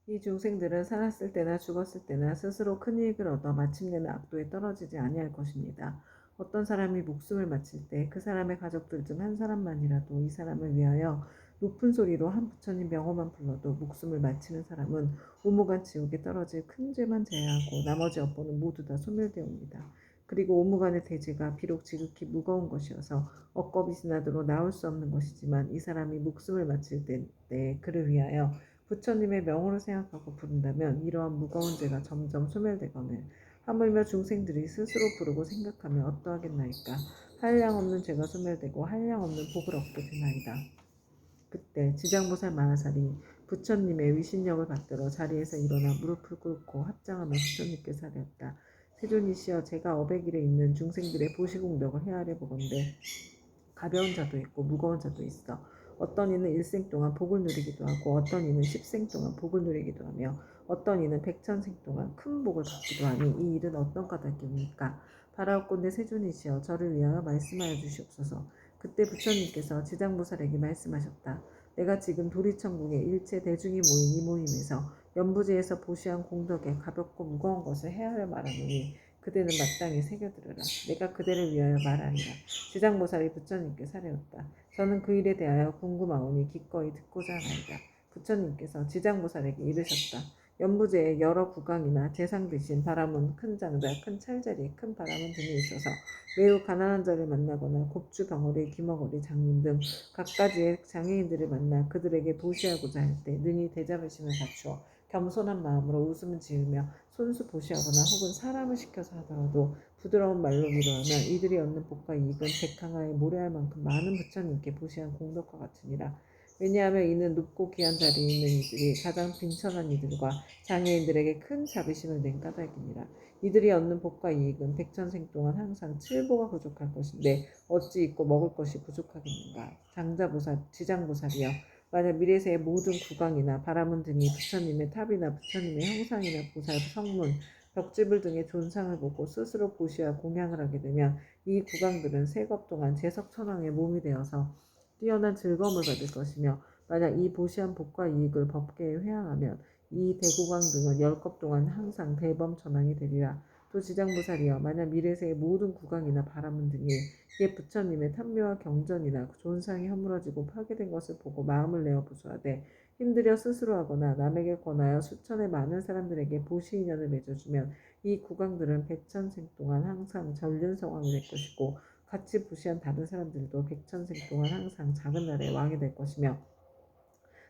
이 중생들은 살았을 때나 죽었을 때나 스스로 큰 이익을 얻어 마침내는 악도에 떨어지지 아니할 것입니다. 어떤 사람이 목숨을 마칠 때 그 사람의 가족들 중 한 사람만이라도 이 사람을 위하여 높은 소리로 한 부처님 명호만 불러도 목숨을 마치는 사람은 오무간 지옥에 떨어질 큰 죄만 제외하고 나머지 업보는 모두 다 소멸되옵니다. 그리고 오무간의 대죄가 비록 지극히 무거운 것이어서 억겁이 지나도록 나올 수 없는 것이지만 이 사람이 목숨을 마칠 때 그를 위하여 부처님의 명호를 생각하고 부른다면 이러한 무거운 죄가 점점 소멸되거늘 하물며 중생들이 스스로 부르고 생각하면 어떠하겠나이까. 한량없는 죄가 소멸되고 한량없는 복을 얻게 되나이다. 그때 지장보살 마하살이 부처님의 위신력을 받들어 자리에서 일어나 무릎을 꿇고 합장하며 부처님께 사례었다. 세존이시여, 제가 어백일에 있는 중생들의 보시공덕을 헤아려 보건대 가벼운 자도 있고 무거운 자도 있어. 어떤 이는 일생 동안 복을 누리기도 하고 어떤 이는 십생 동안 복을 누리기도 하며 어떤 이는 백천생 동안 큰 복을 받기도 하니 이 일은 어떤 까닭입니까? 바라옵건대 세존이시여, 저를 위하여 말씀하여 주시옵소서. 그때 부처님께서 지장보살에게 말씀하셨다. 내가 지금 도리천국의 일체 대중이 모인 이 모임에서 연부지에서 보시한 공덕에 가볍고 무거운 것을 헤아려 말하노니 그대는 마땅히 새겨들으라. 내가 그대를 위하여 말하리라. 지장보살이 부처님께 사례었다. 저는 그 일에 대하여 궁금하오니 기꺼이 듣고자 하나이다. 부처님께서 지장보살에게 이르셨다. 연부제에 여러 구강이나 재상 대신 바람은 큰 장자, 큰 찰자리, 큰 바람은 등이 있어서 매우 가난한 자를 만나거나 곱주, 병어리, 귀머거리, 장님 등 각가지의 장애인들을 만나 그들에게 보시하고자 할 때 능히 대자비심을 갖추어 겸손한 마음으로 웃음을 지으며 손수 보시하거나 혹은 사람을 시켜서 하더라도 부드러운 말로 위로하면 이들이 얻는 복과 이익은 백항하에 모래할 만큼 많은 부처님께 보시한 공덕과 같으니라. 왜냐하면 이는 높고 귀한 자리에 있는 이들이 가장 빈천한 이들과 장애인들에게 큰 자비심을 낸 까닭이니라. 이들이 얻는 복과 이익은 백천생 동안 항상 칠보가 부족할 것인데 어찌 있고 먹을 것이 부족하겠는가. 장자보살, 지장보살이여, 만약 미래세의 모든 구강이나 바라문 등이 부처님의 탑이나 부처님의 형상이나 보살 성문, 벽지불 등의 존상을 보고 스스로 보시와 공양을 하게 되면 이 구강들은 세겁 동안 제석천왕의 몸이 되어서 뛰어난 즐거움을 받을 것이며 만약 이 보시한 복과 이익을 법계에 회항하면 이 대구강 등은 열겁 동안 항상 대범천왕이 되리라. 또 지장보살이여, 만약 미래세의 모든 구강이나 바라문 등이 옛 부처님의 탐묘와 경전이나 존상이 허물어지고 파괴된 것을 보고 마음을 내어 부수하되 힘들여 스스로 하거나 남에게 권하여 수천의 많은 사람들에게 보시 인연을 맺어주면 이 구강들은 백천생 동안 항상 전륜성왕이 될 것이고 같이 부시한 다른 사람들도 백천생 동안 항상 작은 나라의 왕이 될 것이며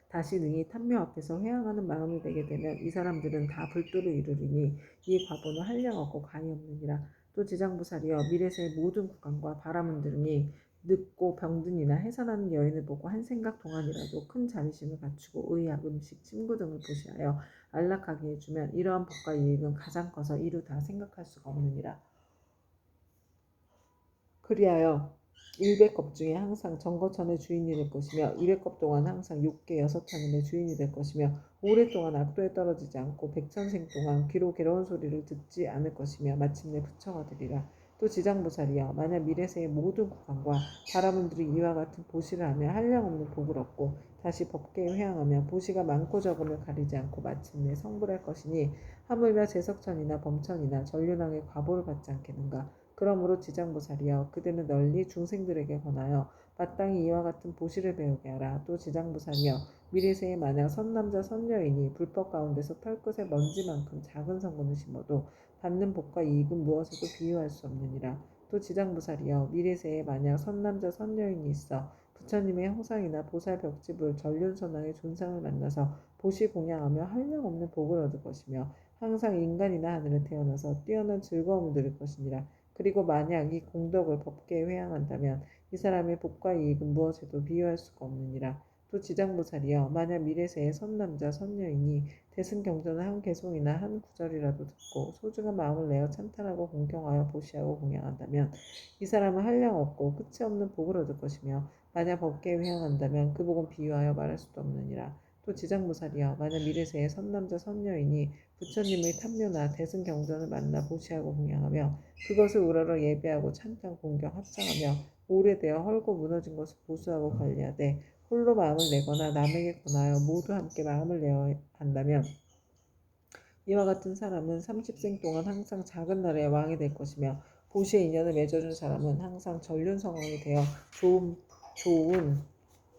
다시 능히 탐묘 앞에서 회항하는 마음이 되게 되면 이 사람들은 다 불도를 이루리니 이 과보는 한량없고 가히 없느니라. 또 지장보살이여, 미래세의 모든 국왕과 바라문 등이 늙고 병든이나 해산하는 여인을 보고 한 생각 동안이라도 큰 자비심을 갖추고 의약, 음식, 침구 등을 보시하여 안락하게 해주면 이러한 복과 이익은 가장 커서 이루 다 생각할 수가 없느니라. 그리하여 100겁 중에 항상 정거천의 주인이 될 것이며 200겁 동안 항상 욕계 6천음의 주인이 될 것이며 오랫동안 악도에 떨어지지 않고 백천생 동안 귀로 괴로운 소리를 듣지 않을 것이며 마침내 부처가 되리라. 또 지장보살이여, 만약 미래세의 모든 국왕과 바라문들이 이와 같은 보시를 하며 한량없는 복을 얻고 다시 법계에 회항하며 보시가 많고 적음을 가리지 않고 마침내 성불할 것이니 하물며 제석천이나 범천이나 전륜왕의 과보를 받지 않겠는가. 그러므로 지장보살이여, 그대는 널리 중생들에게 권하여 마땅히 이와 같은 보시를 배우게 하라. 또 지장보살이여, 미래세에 만약 선남자 선여인이 불법 가운데서 털끝에 먼지만큼 작은 성분을 심어도 받는 복과 이익은 무엇에도 비유할 수 없느니라. 또 지장보살이여, 미래세에 만약 선남자 선여인이 있어 부처님의 형상이나 보살 벽지불 전륜선왕의 존상을 만나서 보시 공양하며 한량없는 복을 얻을 것이며 항상 인간이나 하늘에 태어나서 뛰어난 즐거움을 누릴 것이니라. 그리고 만약 이 공덕을 법계에 회항한다면 이 사람의 복과 이익은 무엇에도 비유할 수가 없느니라. 또 지장보살이여, 만약 미래세의 선남자 선여인이 대승경전의 한 개송이나 한 구절이라도 듣고 소중한 마음을 내어 찬탄하고 공경하여 보시하고 공양한다면 이 사람은 한량없고 끝이 없는 복을 얻을 것이며 만약 법계에 회항한다면 그 복은 비유하여 말할 수도 없느니라. 또 지장보살이여, 만약 미래세의 선남자 선여인이 부처님의 탐묘나 대승경전을 만나 보시하고 공양하며 그것을 우러러 예배하고 찬탄 공경 합장하며 오래되어 헐고 무너진 것을 보수하고 관리하되 홀로 마음을 내거나 남에게 권하여 모두 함께 마음을 내어 한다면 이와 같은 사람은 30생 동안 항상 작은 나라의 왕이 될 것이며 보시의 인연을 맺어준 사람은 항상 전륜성왕이 되어 좋은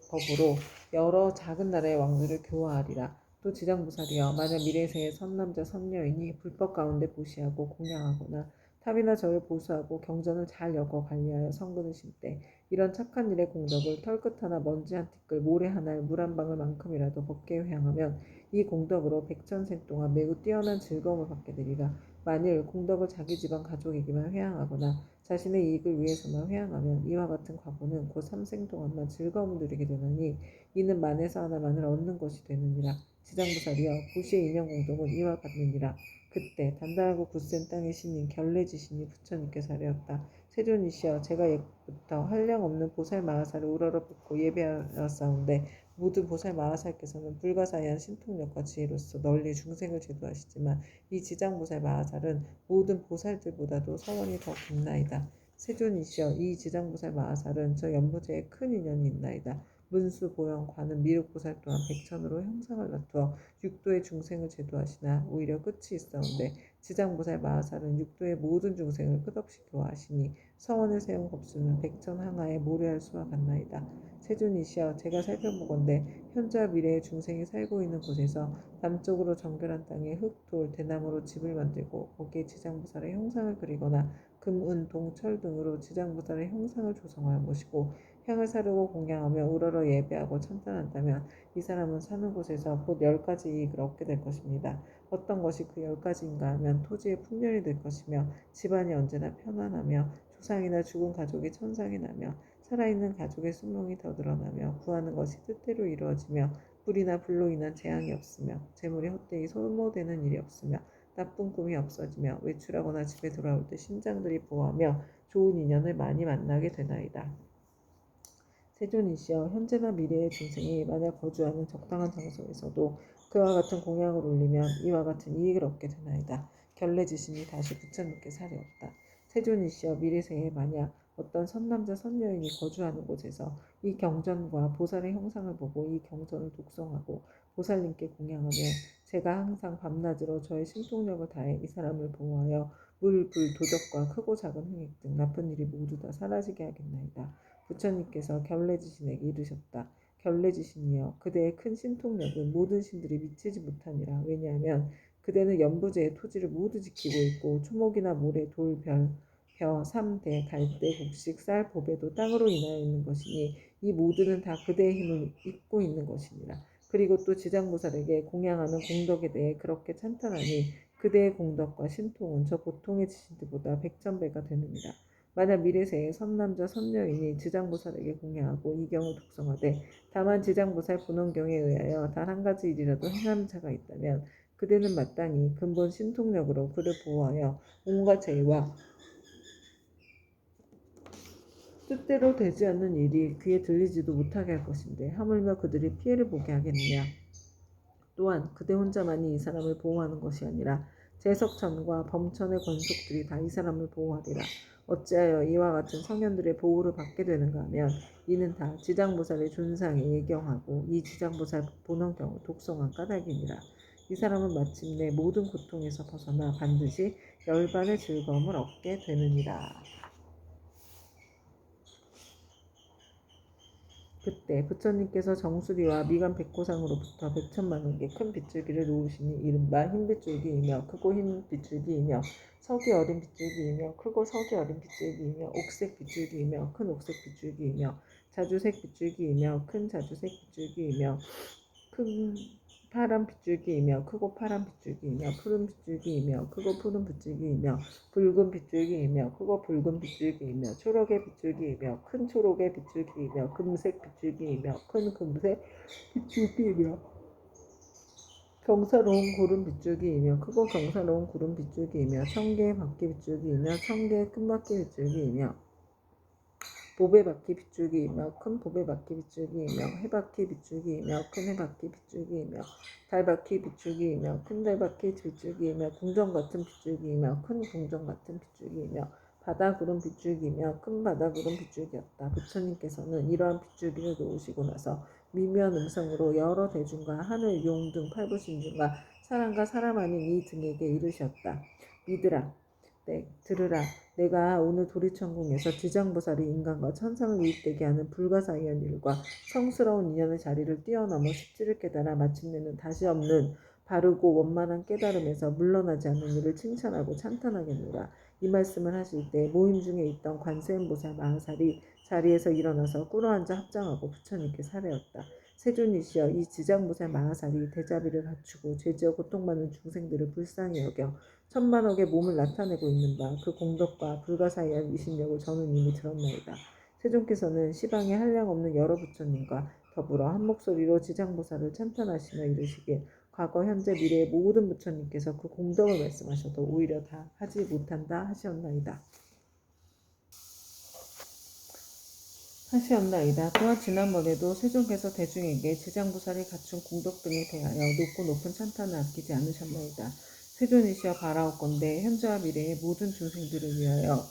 법으로 여러 작은 나라의 왕들을 교화하리라. 또 지장보살이여 만약 미래세의 선남자 선녀인이 불법 가운데 보시하고 공양하거나 탑이나 절을 보수하고 경전을 잘 여거 관리하여 성근을 심때 이런 착한 일의 공덕을 털끝 하나 먼지 한 티끌 모래 하나에 물 한 방울만큼이라도 법게 회항하면 이 공덕으로 백천생 동안 매우 뛰어난 즐거움을 받게 되리라. 만일 공덕을 자기 집안 가족에게만 회항하거나 자신의 이익을 위해서만 회항하면 이와 같은 과보는 곧 3생 동안만 즐거움을 누리게 되나니 이는 만에서 하나만을 얻는 것이 되느니라. 지장보살이여 부시의 인연 공덕은 이와 같느니라. 그때 단단하고 굳센 땅의 신인 결례지신이 부처님께서 하였다. 세존이시여 제가 옛부터 한량없는 보살 마하사를 우러러 뵙고 예배하였사온데 모든 보살 마하살께서는 불가사의한 신통력과 지혜로서 널리 중생을 제도하시지만 이 지장보살 마하살은 모든 보살들보다도 서원이 더 깊나이다. 세존이시여 이 지장보살 마하살은 저 연부제에 큰 인연이 있나이다. 문수, 보영, 관음, 미륵보살 또한 백천으로 형상을 나투어 육도의 중생을 제도하시나 오히려 끝이 있사온데 지장보살 마하살은 육도의 모든 중생을 끝없이 교화하시니 서원을 세운 법수는 백천 항하에 모래할 수와 같나이다. 세존이시여 제가 살펴보건대 현재와 미래의 중생이 살고 있는 곳에서 남쪽으로 정결한 땅에 흙, 돌, 대나무로 집을 만들고 거기에 지장보살의 형상을 그리거나 금, 은, 동, 철 등으로 지장보살의 형상을 조성하여 보시고 향을 사르고 공양하며 우러러 예배하고 찬탄한다면 이 사람은 사는 곳에서 곧 10가지 이익을 얻게 될 것입니다. 어떤 것이 그 10가지인가 하면 토지의 풍년이 될 것이며 집안이 언제나 편안하며 조상이나 죽은 가족이 천상이 나며 살아있는 가족의 수명이 더 늘어나며 구하는 것이 뜻대로 이루어지며 불이나 불로 인한 재앙이 없으며 재물이 헛되이 소모되는 일이 없으며 나쁜 꿈이 없어지며 외출하거나 집에 돌아올 때 심장들이 부어하며 좋은 인연을 많이 만나게 되나이다. 세존이시여 현재나 미래의 중생이 만약 거주하는 적당한 장소에서도 그와 같은 공양을 올리면 이와 같은 이익을 얻게 되나이다. 결례지신이 다시 부처님께 사려었다. 세존이시여 미래생에 만약 어떤 선남자 선여인이 거주하는 곳에서 이 경전과 보살의 형상을 보고 이 경전을 독송하고 보살님께 공양하면 제가 항상 밤낮으로 저의 신통력을 다해 이 사람을 보호하여 물, 불, 도적과 크고 작은 흉액 등 나쁜 일이 모두 다 사라지게 하겠나이다. 부처님께서 결례지신에게 이르셨다. 결례지신이여 그대의 큰 신통력은 모든 신들이 미치지 못하니라. 왜냐하면 그대는 연부제의 토지를 모두 지키고 있고 초목이나 모래, 돌, 벼, 삼대, 갈대, 곡식, 쌀, 보배도 땅으로 인하여 있는 것이니 이 모두는 다 그대의 힘을 입고 있는 것이니라. 그리고 또 지장보살에게 공양하는 공덕에 대해 그렇게 찬탄하니 그대의 공덕과 신통은 저 보통의 지신들보다 백천배가 되느니라. 만약 미래세에 선남자 선녀인이 지장보살에게 공양하고 이 경을 독성하되 다만 지장보살 본원경에 의하여 단 한 가지 일이라도 행하는 자가 있다면 그대는 마땅히 근본 신통력으로 그를 보호하여 온갖 죄와 뜻대로 되지 않는 일이 귀에 들리지도 못하게 할 것인데 하물며 그들이 피해를 보게 하겠느냐. 또한 그대 혼자만이 이 사람을 보호하는 것이 아니라 제석천과 범천의 권속들이 다 이 사람을 보호하리라. 어찌하여 이와 같은 성현들의 보호를 받게 되는가 하면 이는 다 지장보살의 존상에 예경하고 이 지장보살 본원경을 독성한 까닭이니라. 이 사람은 마침내 모든 고통에서 벗어나 반드시 열반의 즐거움을 얻게 되느니라. 그때 부처님께서 정수리와 미간 백고상으로부터 100천만원 개 큰 빗줄기를 놓으시니 이른바 흰 빗줄기이며 크고 흰 빗줄기이며 석이 어린 빗줄기이며 크고 석이 어린 빗줄기이며 옥색 빗줄기이며 큰 옥색 빗줄기이며 자주색 빗줄기이며 큰 자주색 빗줄기이며 큰 파란 빗줄기이며 크고 파란 빗줄기이며 푸른 빗줄기이며 크고 푸른 빗줄기이며 붉은 빗줄기이며 크고 붉은 빗줄기이며 초록의 빗줄기이며 큰 초록의 빗줄기이며 금색 빗줄기이며 큰 금색 빗줄기이며 경사로운 구름 빗줄기이며 크고 경사로운 구름 빗줄기이며 천개의 바퀴 빗줄기이며 천개의 큰 바퀴 빗줄기이며 보배바퀴 빗줄기이며 큰 보배바퀴 빗줄기이며 해바퀴 빗줄기이며 큰 해바퀴 빗줄기이며 달바퀴 빗줄기이며 큰 달바퀴 빗줄기이며 궁전같은 빗줄기이며 큰 궁전같은 빗줄기이며 바다구름 빗줄기이며 큰 바다구름 빗줄기였다. 부처님께서는 이러한 빗줄기를 놓으시고 나서 미묘한 음성으로 여러 대중과 하늘 용 등 팔부신중과 사람과 사람 아닌 이 등에게 이르셨다. 믿으라. 네, 들으라. 내가 오늘 도리천궁에서 지장보살이 인간과 천상을 유입되게 하는 불가사의한 일과 성스러운 인연의 자리를 뛰어넘어 십지를 깨달아 마침내는 다시 없는 바르고 원만한 깨달음에서 물러나지 않는 이를 칭찬하고 찬탄하겠노라. 이 말씀을 하실 때 모임 중에 있던 관세음보살 마하살이 자리에서 일어나서 꿇어앉아 합장하고 부처님께 사례었다. 세존이시여, 이 지장보살 마하살이 대자비를 갖추고 죄지어 고통받는 중생들을 불쌍히 여겨 천만억의 몸을 나타내고 있는 바 그 공덕과 불가사의한 위신력을 저는 이미 들었나이다. 세존께서는 시방에 한량없는 여러 부처님과 더불어 한 목소리로 지장보살을 찬탄하시며 이르시길 과거 현재 미래의 모든 부처님께서 그 공덕을 말씀하셔도 오히려 다 하지 못한다 하시었나이다. 또한 지난번에도 세존께서 대중에게 지장보살이 갖춘 공덕 등에 대하여 높은 찬탄을 아끼지 않으셨나이다. 세존이시여 바라옵건대 현재와 미래의 모든 중생들을 위하여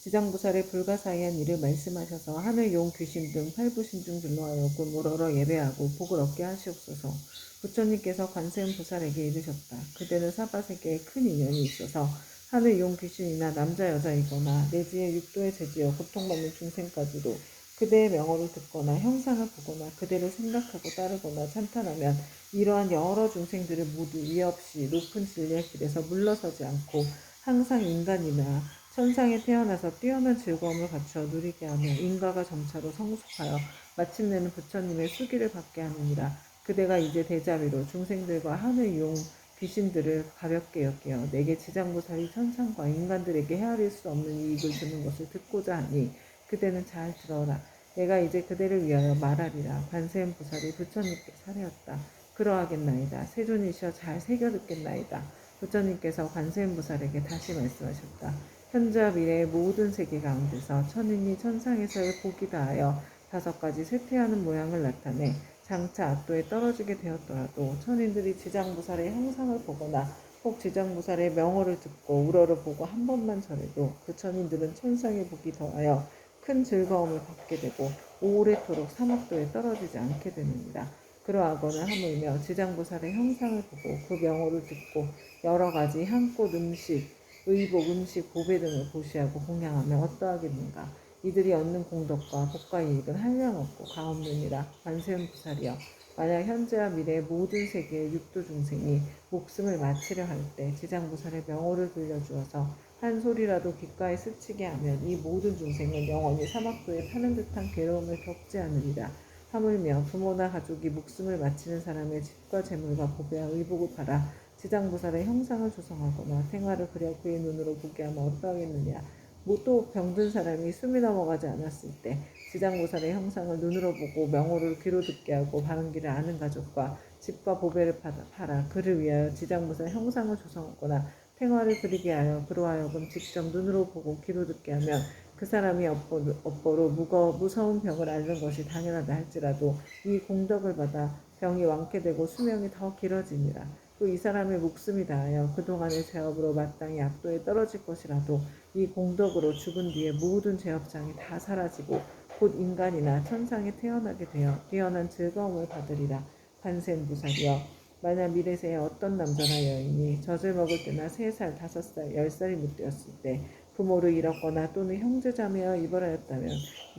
지장보살의 불가사의한 일을 말씀하셔서 하늘 용 귀신 등 팔부신중들로 하여금 우러러 예배하고 복을 얻게 하시옵소서. 부처님께서 관세음 보살에게 이르셨다. 그대는 사바세계에 큰 인연이 있어서 하늘 용 귀신이나 남자 여자이거나 내지의 육도에 제지어 고통받는 중생까지도 그대의 명호를 듣거나 형상을 보거나 그대를 생각하고 따르거나 찬탄하면 이러한 여러 중생들을 모두 위해 없이 높은 진리의 길에서 물러서지 않고 항상 인간이나 천상에 태어나서 뛰어난 즐거움을 갖추어 누리게 하며 인과가 점차로 성숙하여 마침내는 부처님의 수기를 받게 하느니라. 그대가 이제 대자비로 중생들과 하늘 용 귀신들을 가볍게 여겨 내게 지장보살이 천상과 인간들에게 헤아릴 수 없는 이익을 주는 것을 듣고자 하니 그대는 잘 들어라. 내가 이제 그대를 위하여 말하리라. 관세음 보살이 부처님께 사례었다. 그러하겠나이다. 세존이시여 잘 새겨 듣겠나이다. 부처님께서 관세음 보살에게 다시 말씀하셨다. 현재와 미래의 모든 세계 가운데서 천인이 천상에서의 복이 다하여 5가지 쇠퇴하는 모양을 나타내 장차 압도에 떨어지게 되었더라도 천인들이 지장보살의 형상을 보거나 혹 지장보살의 명호를 듣고 우러러 보고 한 번만 전해도 그 천인들은 천상의 복이 더하여 큰 즐거움을 받게 되고 오래토록 사막도에 떨어지지 않게 되느니라. 그러하거나 하물며 지장보살의 형상을 보고 그 명호를 듣고 여러 가지 향꽃 음식, 의복, 음식, 보배 등을 보시하고 공양하며 어떠하겠는가. 이들이 얻는 공덕과 복과 이익은 한량없고 가없느니라. 관세음 보살이여, 만약 현재와 미래의 모든 세계의 육도 중생이 목숨을 마치려 할 때 지장보살의 명호를 들려주어서 한 소리라도 귓가에 스치게 하면 이 모든 중생은 영원히 사막도에 타는 듯한 괴로움을 겪지 않으리라. 하물며 부모나 가족이 목숨을 마치는 사람의 집과 재물과 보배와 의복을 팔아 지장보살의 형상을 조성하거나 생활을 그려 그의 눈으로 보게 하면 어떠하겠느냐. 또 병든 사람이 숨이 넘어가지 않았을 때 지장보살의 형상을 눈으로 보고 명호를 귀로 듣게 하고 바른 길을 아는 가족과 집과 보배를 팔아 그를 위하여 지장보살 형상을 조성하거나 생활을 그리게 하여 그로 하여금 직접 눈으로 보고 귀로 듣게 하면 그 사람이 업보로 무서운 병을 앓는 것이 당연하다 할지라도 이 공덕을 받아 병이 완쾌되고 수명이 더 길어지니라. 또 이 사람의 목숨이 다하여 그동안의 죄업으로 마땅히 악도에 떨어질 것이라도 이 공덕으로 죽은 뒤에 모든 죄업장이 다 사라지고 곧 인간이나 천상에 태어나게 되어 뛰어난 즐거움을 받으리라. 관세음보살이여, 만약 미래세에 어떤 남자나 여인이 젖을 먹을 때나 3살, 5살, 10살이 못 되었을 때 부모를 잃었거나 또는 형제자매와 이별하였다면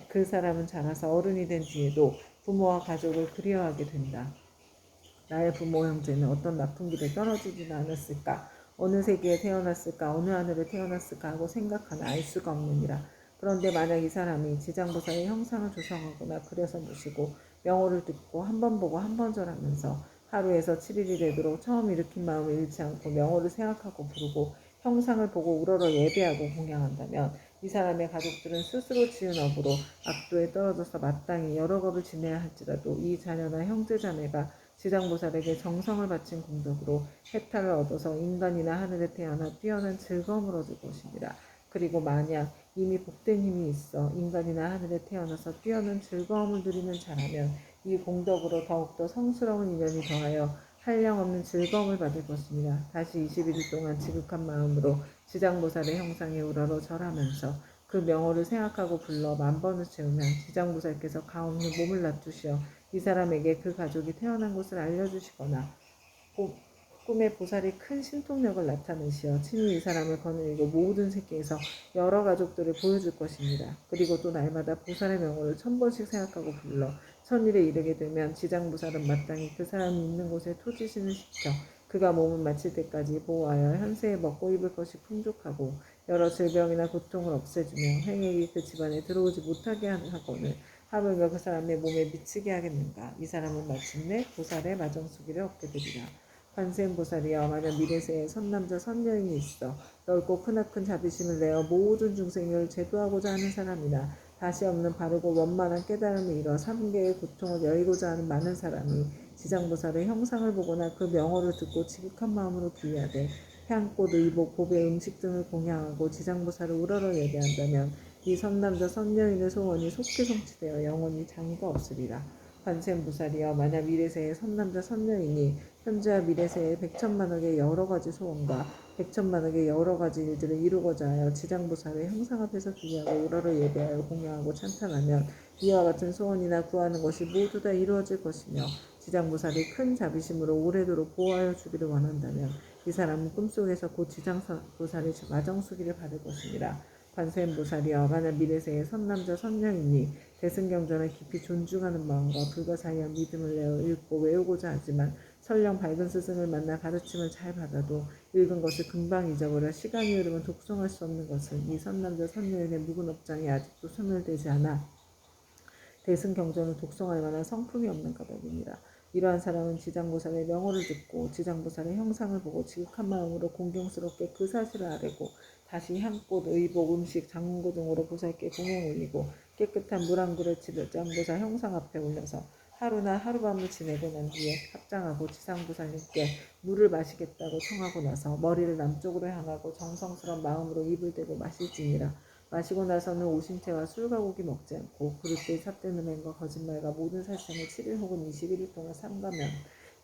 그 사람은 자라서 어른이 된 뒤에도 부모와 가족을 그리워하게 된다. 나의 부모 형제는 어떤 나쁜 길에 떨어지지는 않았을까? 어느 세계에 태어났을까? 어느 하늘에 태어났을까? 하고 생각하나 알 수가 없느니라. 그런데 만약 이 사람이 지장보살의 형상을 조성하거나 그려서 모시고 명호를 듣고 한 번 보고 한 번 절하면서 하루에서 7일이 되도록 처음 일으킨 마음을 잃지 않고 명호를 생각하고 부르고 형상을 보고 우러러 예배하고 공양한다면 이 사람의 가족들은 스스로 지은 업으로 악도에 떨어져서 마땅히 여러 겁을 지내야 할지라도 이 자녀나 형제자매가 지장보살에게 정성을 바친 공덕으로 해탈을 얻어서 인간이나 하늘에 태어나 뛰어난 즐거움을 얻을 것이니라. 그리고 만약 이미 복된 힘이 있어 인간이나 하늘에 태어나서 뛰어난 즐거움을 누리는 자라면 이 공덕으로 더욱더 성스러운 인연이 더하여 한량없는 즐거움을 받을 것이니라. 다시 21일 동안 지극한 마음으로 지장보살의 형상에 우러러 절하면서 그 명호를 생각하고 불러 10,000번을 채우면 지장보살께서 가없는 몸을 낮추시어 이 사람에게 그 가족이 태어난 곳을 알려주시거나 꿈에 보살이 큰 신통력을 나타내시어 친히 이 사람을 거느리고 모든 세계에서 여러 가족들을 보여줄 것입니다. 그리고 또 날마다 보살의 명호를 1000번씩 생각하고 불러 천일에 이르게 되면 지장보살은 마땅히 그 사람이 있는 곳에 토지신을 시켜 그가 몸을 마칠 때까지 보호하여 현세에 먹고 입을 것이 풍족하고 여러 질병이나 고통을 없애주며 횡액이 그 집안에 들어오지 못하게 하거늘 하물며 그 사람의 몸에 미치게 하겠는가. 이 사람은 마침내 보살의 마정수기를 얻게 되리라. 관세음보살이여 만약 미래세에 선남자 선여인이 있어 넓고 크나큰 자비심을 내어 모든 중생을 제도하고자 하는 사람이나 다시 없는 바르고 원만한 깨달음을 이뤄 3계의 고통을 여의고자 하는 많은 사람이 지장보살의 형상을 보거나 그 명호를 듣고 지극한 마음으로 귀하되 향꽃, 의복, 보배, 음식 등을 공양하고 지장보살을 우러러 예배한다면 이 선남자 선여인의 소원이 속히 성취되어 영원히 장애가 없으리라. 관세음보살이여 만약 미래세에 선남자 선여인이 현재와 미래세에 백천만억의 여러가지 소원과 백천만억의 여러가지 일들을 이루고자 하여 지장보살의 형상 앞에서 기리하고 우러러 예배하여 공양하고 찬탄하면 이와 같은 소원이나 구하는 것이 모두 다 이루어질 것이며 지장보살이 큰 자비심으로 오래도록 보호하여 주기를 원한다면 이 사람은 꿈속에서 곧 지장보살의 마정수기를 받을 것입니다. 관세음보살이여 만약 미래세에 선남자 선녀이니 대승경전을 깊이 존중하는 마음과 불가사의한 믿음을 내어 읽고 외우고자 하지만 설령 밝은 스승을 만나 가르침을 잘 받아도 읽은 것을 금방 잊어버려 시간이 흐르면 독송할 수 없는 것은 이 선남자 선녀인의 묵은 업장이 아직도 소멸되지 않아 대승경전을 독송할 만한 성품이 없는 까닭입니다. 이러한 사람은 지장보살의 명호를 듣고 지장보살의 형상을 보고 지극한 마음으로 공경스럽게 그 사실을 아뢰고 다시 향꽃, 의복, 음식, 장문고 등으로 보살께 공양 올리고 깨끗한 물 한 그릇 지장보살 형상 앞에 올려서 하루나 하룻밤을 지내고 난 뒤에 합장하고 지상보살님께 물을 마시겠다고 청하고 나서 머리를 남쪽으로 향하고 정성스러운 마음으로 입을 대고 마실지니라. 마시고 나서는 오신채와 술과 고기 먹지 않고 그릇된 삿된 음행과 거짓말과 모든 살생을 7일 혹은 21일 동안 삼가면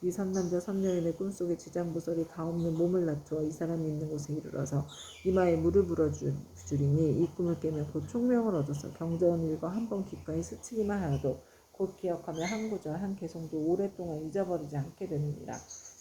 이 선남자 선녀인의 꿈속에 지장보살이 가없는 몸을 놔두어 이 사람이 있는 곳에 이르러서 이마에 물을 불어주리니 이 꿈을 깨면 곧 총명을 얻어서 경전 읽어 한 번 귓가에 스치기만 하여도 곧 기억하며 한 구절 한 개성도 오랫동안 잊어버리지 않게 되느니라.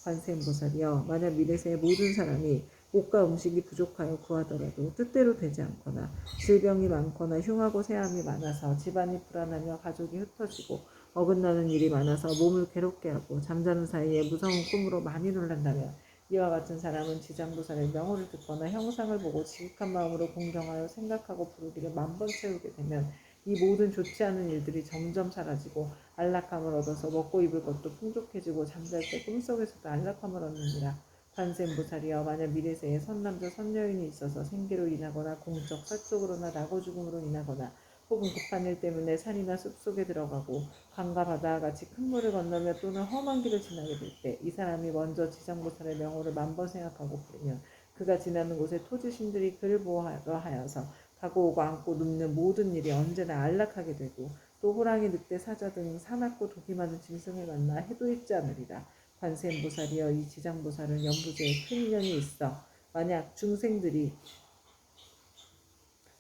관세음보살이여 만약 미래세의 모든 사람이 옷과 음식이 부족하여 구하더라도 뜻대로 되지 않거나 질병이 많거나 흉하고 세함이 많아서 집안이 불안하며 가족이 흩어지고 어긋나는 일이 많아서 몸을 괴롭게 하고 잠자는 사이에 무서운 꿈으로 많이 놀란다면 이와 같은 사람은 지장보살의 명호를 듣거나 형상을 보고 지극한 마음으로 공경하여 생각하고 부르기를 10,000번 채우게 되면 이 모든 좋지 않은 일들이 점점 사라지고 안락함을 얻어서 먹고 입을 것도 풍족해지고 잠잘 때 꿈속에서도 안락함을 얻느니라. 관세음보살이여 만약 미래세에 선남자 선녀인이 있어서 생계로 인하거나 공적 사적으로나 낙오 죽음으로 인하거나 혹은 급한 일 때문에 산이나 숲속에 들어가고 강과 바다와 같이 큰 물을 건너며 또는 험한 길을 지나게 될 때 이 사람이 먼저 지장보살의 명호를 10,000번 생각하고 부르면 그가 지나는 곳에 토지신들이 그를 보호하러 하여서 가고 오고 앉고 눕는 모든 일이 언제나 안락하게 되고 또 호랑이, 늑대, 사자 등 사납고 독이 많은 짐승을 만나 해도 잊지 않으리라. 관세음보살이여 이 지장보살은 연부제에 큰 인연이 있어 만약 중생들이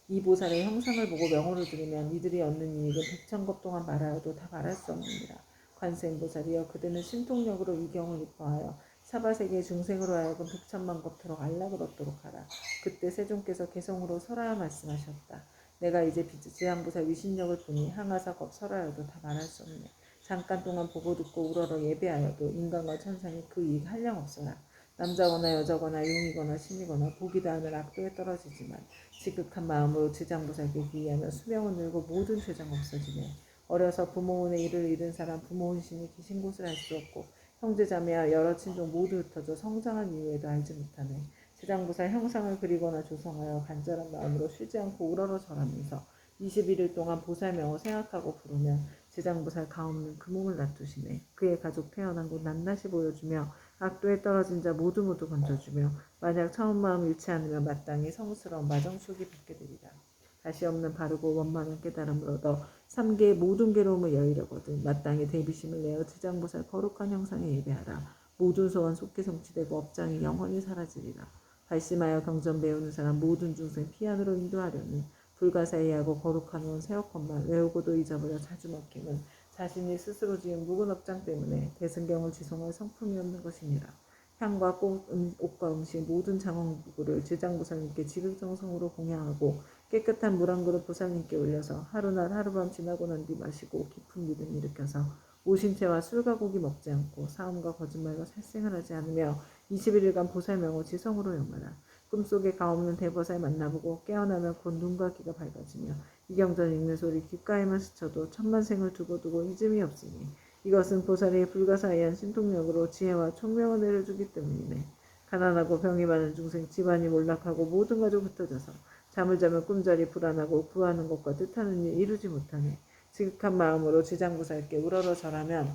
이 보살의 형상을 보고 명호를 들으면 이들이 얻는 이익은 100,000겁 동안 말하여도 다 말할 수 없느니라. 관세음보살이여 그대는 신통력으로 이 경을 입어하여 사바세계 중생으로 하여금 100,000,000겁토록 안락을 얻도록 하라. 그때 세존께서 개성으로 설하여 말씀하셨다. 내가 이제 지장보살 위신력을 보니 항하사 겁 설하여도 다 말할 수 없네. 잠깐 동안 보고 듣고 우러러 예배하여도 인간과 천상이 그 이익 한량 없어라. 남자거나 여자거나 용이거나 신이거나 복이 닿으면 악도에 떨어지지만 지극한 마음으로 지장보살께 기이하며 수명은 늘고 모든 죄장 없어지네. 어려서 부모운의 일을 잃은 사람 부모운 신이 계신 곳을 알 수 없고 형제자매와 여러 친족 모두 흩어져 성장한 이후에도 알지 못하네. 지장보살 형상을 그리거나 조성하여 간절한 마음으로 쉬지 않고 우러러 절하면서 21일 동안 보살명을 생각하고 부르면 지장보살 가없는 그 몸을 놔두시네. 그의 가족 태어난 곳 낱낱이 보여주며 악도에 떨어진 자 모두 건져주며 만약 처음 마음 잃지 않으면 마땅히 성스러운 마정수기 받게 되리라. 다시 없는 바르고 원만한 깨달음을 얻어 3계의 모든 괴로움을 여의려거든 마땅히 대비심을 내어 지장보살 거룩한 형상에 예배하라. 모든 소원 속히 성취되고 업장이 영원히 사라지리라. 발심하여 경전 배우는 사람 모든 중생 피안으로 인도하려는 불가사의하고 거룩한 원 세어컷만 외우고도 잊어버려 자주 먹히는 자신이 스스로 지은 묵은 업장 때문에 대승경을 지송할 성품이 없는 것이니라. 향과 꽃, 옷과 음식 모든 장원구를 지장보살님께 지극정성으로 공양하고 깨끗한 물 한 그릇 보살님께 올려서 하루낮 하룻밤 지나고 난 뒤 마시고 깊은 믿음 일으켜서 오신채와 술과 고기 먹지 않고 사음과 거짓말과 살생을 하지 않으며 21일간 보살명호 지성으로 영하라. 꿈속에 가없는 대보살 만나보고 깨어나면 곧 눈과 귀가 밝아지며 이경전 읽는 소리 귓가에만 스쳐도 천만생을 두고두고 잊음이 없으니 이것은 보살의 불가사의한 신통력으로 지혜와 총명을 내려주기 때문이네. 가난하고 병이 많은 중생 집안이 몰락하고 모든 가족 흩어져서 잠을 자면 꿈자리 불안하고 구하는 것과 뜻하는 일 이루지 못하네. 지극한 마음으로 지장보살께 우러러 절하면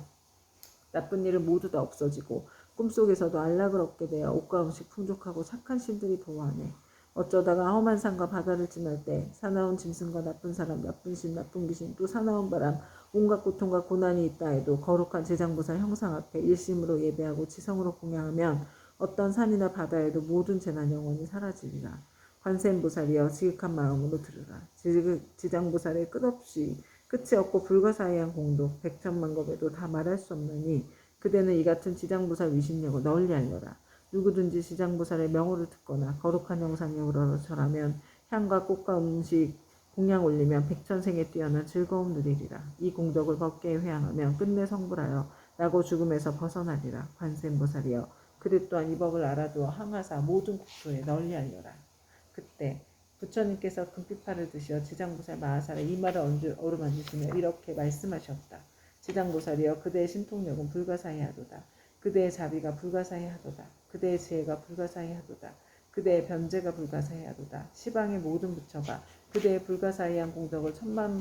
나쁜 일은 모두 다 없어지고 꿈속에서도 안락을 얻게 되어 옷과 음식 풍족하고 착한 신들이 보호하네. 어쩌다가 험한 산과 바다를 지날 때 사나운 짐승과 나쁜 사람, 나쁜 신, 나쁜 귀신, 또 사나운 바람, 온갖 고통과 고난이 있다 해도 거룩한 제장보살 형상 앞에 일심으로 예배하고 지성으로 공양하면 어떤 산이나 바다에도 모든 재난 영원히 사라지리라. 관세음보살이여 지극한 마음으로 들으라. 지장보살의 끝이 없고 불가사의한 공도 백천만겁에도 다 말할 수 없느니 그대는 이 같은 지장보살 위신력을 널리 알려라. 누구든지 지장보살의 명호를 듣거나 거룩한 영상에 우러러 절하면 향과 꽃과 음식 공양 올리면 백천생에 뛰어난 즐거움 누리리라. 이 공덕을 법계에 회항하면 끝내 성불하여 나고 죽음에서 벗어나리라. 관세음보살이여 그대 또한 이 법을 알아두어 항하사 모든 국토에 널리 알려라. 그때 부처님께서 금빛팔을 드시어 지장보살 마하살의 이마를 어루만지시며 이렇게 말씀하셨다. 지장보살이여 그대의 신통력은 불가사의하도다. 그대의 자비가 불가사의하도다. 그대의 지혜가 불가사의하도다. 그대의 변제가 불가사의하도다. 시방의 모든 부처가 그대의 불가사의한 공덕을 천만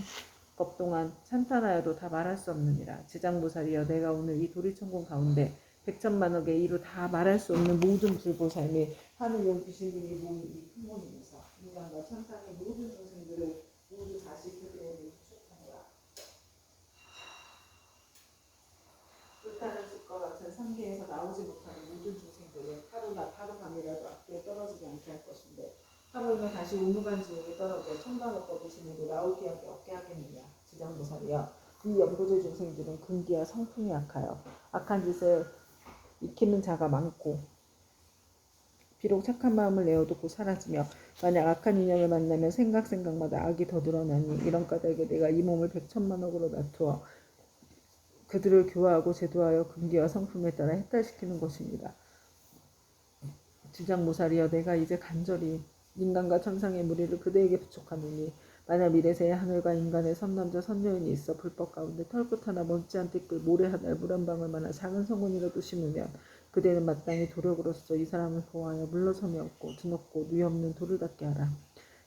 것 동안 찬탄하여도 다 말할 수 없느니라. 지장보살이여 내가 오늘 이 도리천공 가운데 백천만억의 이루 다 말할 수 없는 모든 불보살 및 하늘용 귀신들이 모인 이 큰 모임에서 인간과 천상의 모든 중생들을 모두 다시 그대에게 부축하노라. 불타는 숲과 같은 상계에서 나오지 못하는 모든 중생들은 하루낮 하루밤이라도 악도에 떨어지지 않게 할 것인데 하물며 다시 우무간 지옥에 떨어져 천만億법 이신에도 나오게 하게 없게 하겠느냐. 지장보살이여 이 연보제 중생들은 근기와 성품이 악하여 악한 짓을 익히는 자가 많고 비록 착한 마음을 내어도 곧 사라지며 만약 악한 인연을 만나면 생각마다 악이 더 늘어나니 이런 까닭에 내가 이 몸을 백천만억으로 낮추어 그들을 교화하고 제도하여 근기와 성품에 따라 해탈시키는 것입니다. 지장보살이여 내가 이제 간절히 인간과 천상의 무리를 그대에게 부축하노니 만약 미래세에 하늘과 인간의 선남자 선여인이 있어 불법 가운데 털끝 하나 먼지않게 끌 모래 하나에 물 한 방울 만한 작은 성운이라도 심으면 그대는 마땅히 도력으로서 이 사람을 보호하여 물러섬이 없고 드높고 누이 없는 돌을 닦게 하라.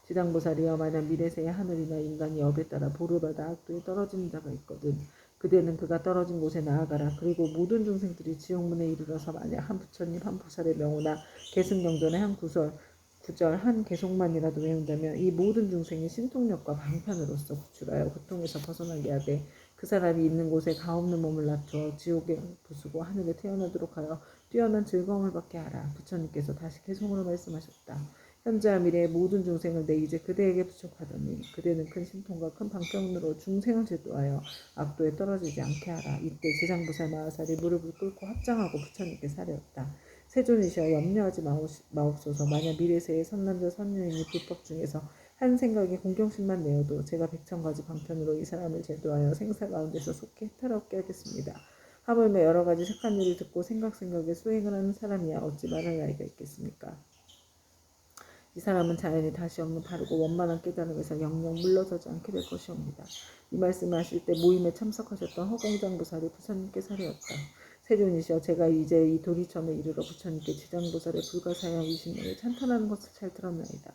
지장보살이여 만약 미래세에 하늘이나 인간이 업에 따라 보를 받아 악도에 떨어지는 자가 있거든 그대는 그가 떨어진 곳에 나아가라. 그리고 모든 중생들이 지옥문에 이르러서 만약 한 부처님 한 보살의 명호나 계승경전의 한 구절 한 개송만이라도 외운다면 이 모든 중생이 신통력과 방편으로서 구출하여 고통에서 벗어나게 하되 그 사람이 있는 곳에 가없는 몸을 낮추어 지옥에 부수고 하늘에 태어나도록 하여 뛰어난 즐거움을 받게 하라. 부처님께서 다시 개송으로 말씀하셨다. 현재와 미래의 모든 중생을 내 이제 그대에게 부축하더니 그대는 큰 신통과 큰 방편으로 중생을 제도하여 악도에 떨어지지 않게 하라. 이때 지장보살 마하살이 무릎을 꿇고 합장하고 부처님께 사려었다. 세존이시여 염려하지 마옵소서. 만약 미래세의 선남자 선녀인이 불법 중에서 한 생각에 공경심만 내어도 제가 백천가지 방편으로 이 사람을 제도하여 생사 가운데서 속히 해탈하게 하겠습니다. 하물며 여러 가지 착한 일을 듣고 생각에 수행을 하는 사람이야 어찌 말할 나이가 있겠습니까? 이 사람은 자연히 다시 없는 바르고 원만한 깨달음에서 영영 물러서지 않게 될 것이옵니다. 이 말씀을 하실 때 모임에 참석하셨던 허공장보살이 부처님께 사려었다. 세존이시여 제가 이제 이 도리천에 이르러 부처님께 지장보살의 불가사의한 위신령을 찬탄하는 것을 잘 들었나이다.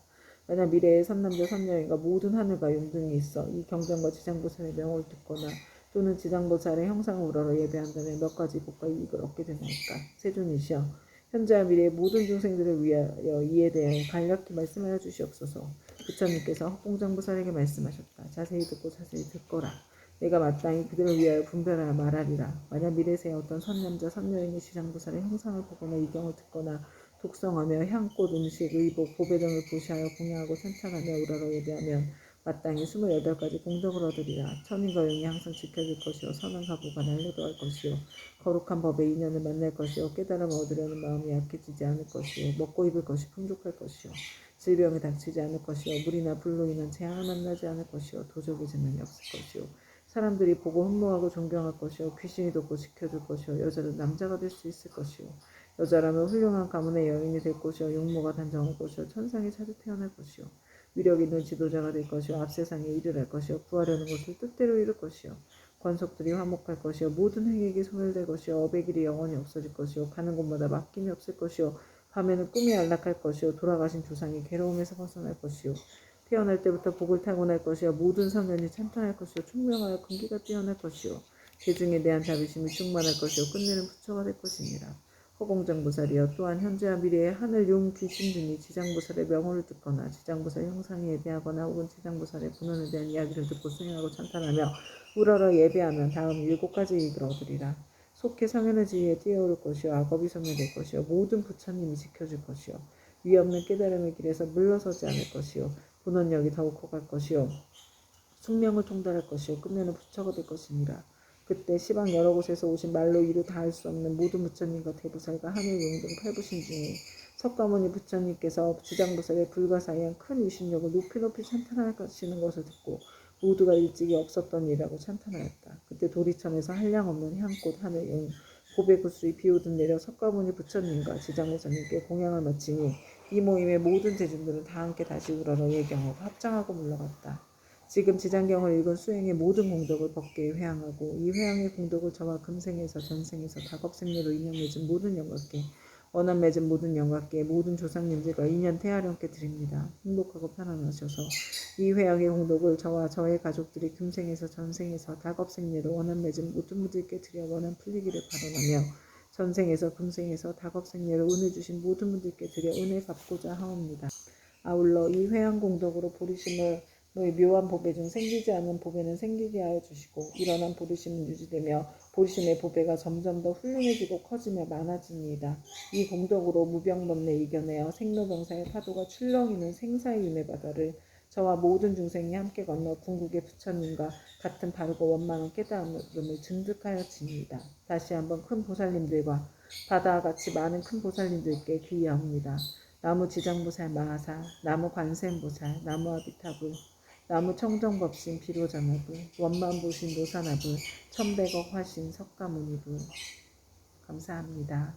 만약 미래의 선남자 선녀인과 모든 하늘과 용등이 있어 이 경전과 지장보살의 명호를 듣거나 또는 지장보살의 형상을 우러러 예배한다면 몇 가지 복과 이익을 얻게 되나이까. 세존이시여 현재와 미래의 모든 중생들을 위하여 이에 대해 간략히 말씀하여 주시옵소서. 부처님께서 헛공장보살에게 말씀하셨다. 자세히 듣고 자세히 듣거라. 내가 마땅히 그들을 위하여 분별하여 말하리라. 만약 미래세에 어떤 선남자 선녀인이 지장보살의 형상을 보거나 이경을 듣거나 독성하며 향꽃, 음식, 의복, 보배 등을 보시하여 공양하고 찬찬하며 우러러 예배하면 마땅히 28가지 공덕을 얻으리라. 천인과 영이 항상 지켜줄 것이요 선한 가부가 날려도할 것이요 거룩한 법의 인연을 만날 것이요 깨달음을 얻으려는 마음이 약해지지 않을 것이요 먹고 입을 것이 풍족할 것이요 질병이 닥치지 않을 것이요 물이나 불로 인한 재앙을 만나지 않을 것이요 도적의 재난이 없을 것이요 사람들이 보고 흠모하고 존경할 것이요 귀신이 돕고 지켜줄 것이요 여자는 남자가 될 수 있을 것이요 여자라면 훌륭한 가문의 여인이 될 것이요 용모가 단정할 것이요 천상에 자주 태어날 것이요 위력 있는 지도자가 될 것이요 앞세상에 일을 할 것이요 구하려는 것을 뜻대로 이룰 것이요 권속들이 화목할 것이요 모든 행액이 소멸될 것이요 업의 길이 영원히 없어질 것이요 가는 곳마다 맡김이 없을 것이요 밤에는 꿈이 안락할 것이요 돌아가신 조상이 괴로움에서 벗어날 것이요 태어날 때부터 복을 타고날 것이요 모든 성현이 찬탄할 것이요 총명하여 근기가 뛰어날 것이요 대중에 대한 자비심이 충만할 것이요 끝내는 부처가 될 것이니라. 허공장보살이여 또한 현재와 미래의 하늘 용 귀신 등이 지장보살의 명호를 듣거나 지장보살 형상에 예배하거나 혹은 지장보살의 분원에 대한 이야기를 듣고 수행하고 찬탄하며 우러러 예배하면 다음 7가지 이익을 얻으리라. 속히 성현의 지위에 뛰어오를 것이요 악업이 소멸될 것이요 모든 부처님이 지켜줄 것이요 위없는 깨달음의 길에서 물러서지 않을 것이요 분원력이 더욱 커갈 것이요 숙명을 통달할 것이요 끝내는 부처가 될 것이니라. 그때 시방 여러 곳에서 오신 말로 이루 다할 수 없는 모든 부처님과 대부살과 하늘용 등 8부신 중에 석가모니 부처님께서 지장보살의 불가사의한 큰 위신력을 높이 찬탄하시는 것을 듣고 모두가 일찍이 없었던 일이라고 찬탄하였다. 그때 도리천에서 한량없는 향꽃 하늘용 고배구슬이 비오듯 내려 석가모니 부처님과 지장보살님께 공양을 마치니 이 모임의 모든 대중들은 다 함께 다시 우러러 예경하고 합장하고 물러갔다. 지금 지장경을 읽은 수행의 모든 공덕을 법계에 회항하고 이 회항의 공덕을 저와 금생에서 전생에서 다겁생리로 인연 맺은 모든 영광께 원한 맺은 모든 영광께 모든 조상님들과 인연 태하령께 드립니다. 행복하고 편안하셔서 이 회항의 공덕을 저와 저의 가족들이 금생에서 전생에서 다겁생리로 원한 맺은 모든 분들께 드려 원한 풀리기를 바라며 전생에서 금생에서 다겁생리로 은혜 주신 모든 분들께 드려 은혜 갚고자 하옵니다. 아울러 이 회항 공덕으로 보리심을 너희 묘한 보배 중 생기지 않는 보배는 생기게 하여 주시고 일어난 보리심은 유지되며 보리심의 보배가 점점 더 훌륭해지고 커지며 많아집니다. 이 공덕으로 무병번뇌 이겨내어 생로병사의 파도가 출렁이는 생사의 윤회 바다를 저와 모든 중생이 함께 건너 궁극의 부처님과 같은 바르고 원만한 깨달음을 증득하였습니다. 다시 한번 큰 보살님들과 바다와 같이 많은 큰 보살님들께 귀의합니다. 나무 지장보살 마하사, 나무 관세음보살, 나무 아비타불, 나무 청정법신 비로자나불, 원만보신 노사나불, 천백억 화신 석가모니불. 감사합니다.